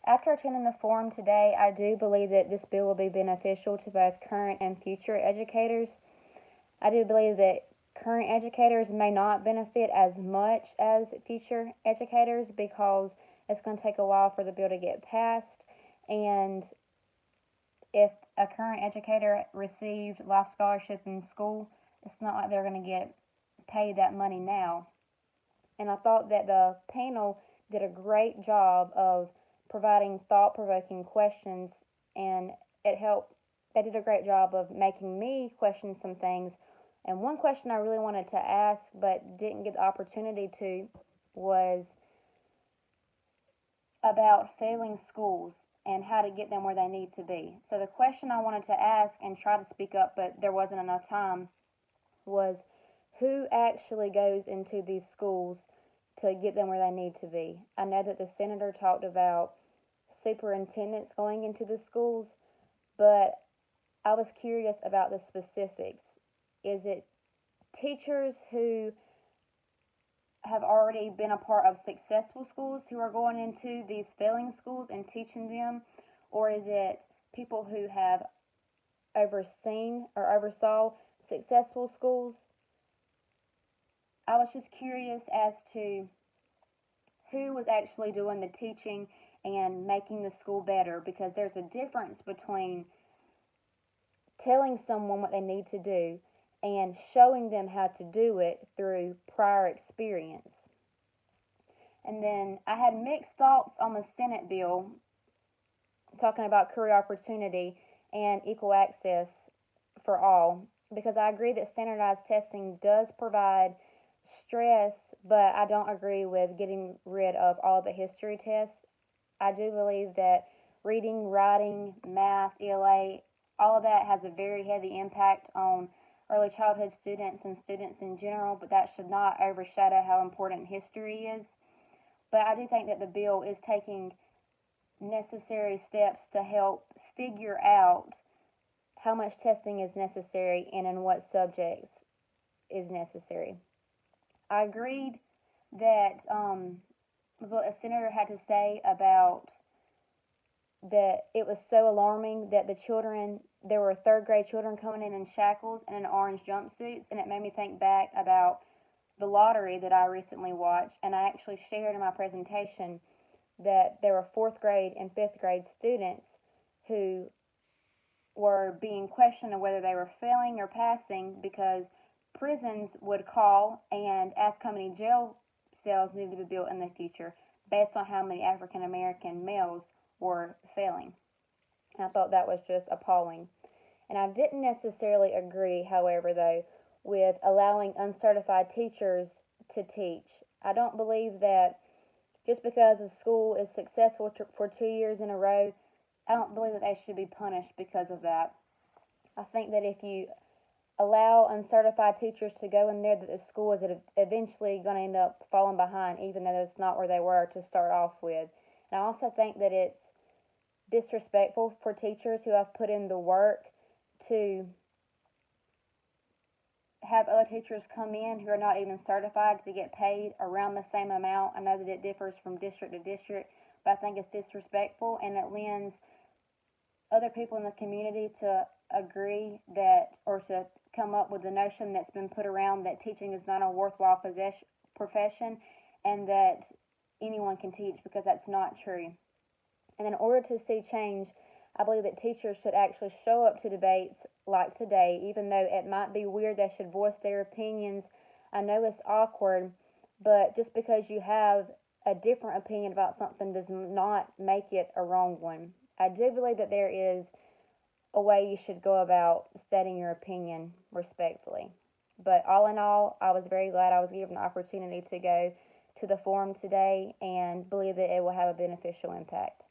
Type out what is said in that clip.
After attending the forum today, I do believe that this bill will be beneficial to both current and future educators. I do believe that current educators may not benefit as much as future educators because it's going to take a while for the bill to get passed. And if a current educator received life scholarship in school, it's not like they're going to get paid that money now. And I thought that the panel did a great job of providing thought provoking questions, and it helped. They did a great job of making me question some things. And one question I really wanted to ask but didn't get the opportunity to was about failing schools and how to get them where they need to be. So the question I wanted to ask and try to speak up, but there wasn't enough time, was who actually goes into these schools to get them where they need to be. I know that the senator talked about superintendents going into the schools, but I was curious about the specifics. Is it teachers who have already been a part of successful schools who are going into these failing schools and teaching them, or is it people who have overseen or oversaw successful schools? I was just curious as to who was actually doing the teaching and making the school better, because there's a difference between telling someone what they need to do and showing them how to do it through prior experience. And then I had mixed thoughts on the Senate bill talking about career opportunity and equal access for all, because I agree that standardized testing does provide stress, but I don't agree with getting rid of all the history tests. I do believe that reading, writing, math, ELA, all of that has a very heavy impact on early childhood students and students in general, but that should not overshadow how important history is. But I do think that the bill is taking necessary steps to help figure out how much testing is necessary and in what subjects is necessary. I agreed that what a senator had to say about that it was so alarming that the children, there were third grade children coming in shackles and in orange jumpsuits, and it made me think back about the lottery that I recently watched, and I actually shared in my presentation that there were fourth grade and fifth grade students who were being questioned on whether they were failing or passing because prisons would call and ask how many jail cells needed to be built in the future based on how many African American males were failing. And I thought that was just appalling. And I didn't necessarily agree, however, though, with allowing uncertified teachers to teach. I don't believe that just because a school is successful for 2 years in a row, I don't believe that they should be punished because of that. I think that if you allow uncertified teachers to go in there, that the school is eventually going to end up falling behind, even though that's not where they were to start off with. And I also think that it's disrespectful for teachers who have put in the work to have other teachers come in who are not even certified to get paid around the same amount. I know that it differs from district to district, but I think it's disrespectful, and it lends other people in the community to agree that, or to come up with the notion that's been put around that teaching is not a worthwhile profession and that anyone can teach, because that's not true. And in order to see change, I believe that teachers should actually show up to debates like today, even though it might be weird they should voice their opinions. I know it's awkward, but just because you have a different opinion about something does not make it a wrong one. I do believe that there is a way you should go about stating your opinion respectfully. But all in all, I was very glad I was given the opportunity to go to the forum today and believe that it will have a beneficial impact.